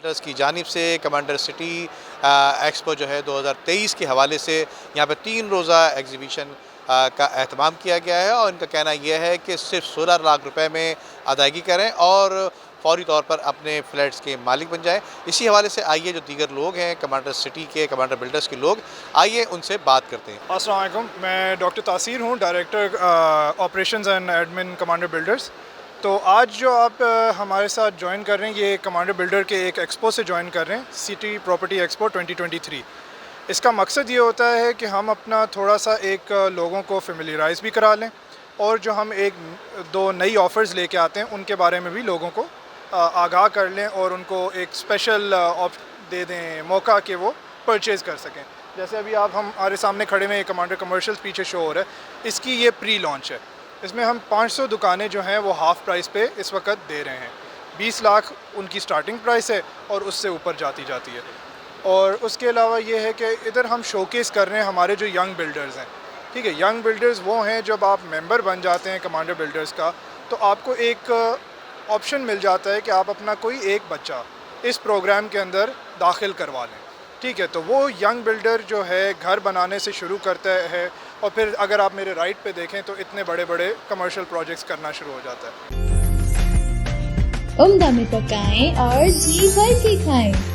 Builders की जानिब से कमांडर सिटी एक्सपो जो है 2023 के हवाले से यहाँ पे 3 रोज़ा एग्जीबिशन का एहतमाम किया गया है और इनका कहना यह है कि सिर्फ 16 लाख रुपए में अदायगी करें और फौरी तौर पर अपने फ्लैट्स के मालिक बन जाएं। इसी हवाले से आइए जो दीगर लोग हैं कमांडर सिटी के, कमांडर बिल्डर्स के लोग, आइए उनसे बात करते हैं। अस्सलाम वालेकुम, मैं डॉक्टर तासीर हूँ, director operations and admin commander builders. तो आज जो आप हमारे साथ ज्वाइन कर रहे हैं, ये कमांडर बिल्डर के एक एक्सपो से ज्वाइन कर रहे हैं, सिटी प्रॉपर्टी एक्सपो 2023। इसका मकसद ये होता है कि हम अपना थोड़ा सा एक लोगों को फेमिलियराइज़ भी करा लें और जो हम एक दो नई ऑफ़र्स लेके आते हैं उनके बारे में भी लोगों को आगाह कर लें और उनको एक स्पेशल दे दें मौका कि वो परचेज़ कर सकें। जैसे अभी आप हमारे सामने खड़े में कमांडर कमर्शियल पीछे शो हो रहा है, इसकी ये प्री लॉन्च है। इसमें हम 500 दुकानें जो हैं वो हाफ़ प्राइस पे इस वक्त दे रहे हैं। 20 लाख उनकी स्टार्टिंग प्राइस है और उससे ऊपर जाती है। और उसके अलावा ये है कि इधर हम शोकेस कर रहे हैं हमारे जो यंग बिल्डर्स हैं। ठीक है, यंग बिल्डर्स वो हैं जब आप मेंबर बन जाते हैं कमांडर बिल्डर्स का, तो आपको एक ऑप्शन मिल जाता है कि आप अपना कोई एक बच्चा इस प्रोग्राम के अंदर दाखिल करवा लें। ठीक है, तो वो यंग बिल्डर जो है घर बनाने से शुरू करता है और फिर अगर आप मेरे राइट पे देखें तो इतने बड़े बड़े कमर्शियल प्रोजेक्ट्स करना शुरू हो जाता है। उम्दा में पकाएं और जी भर के खाएं।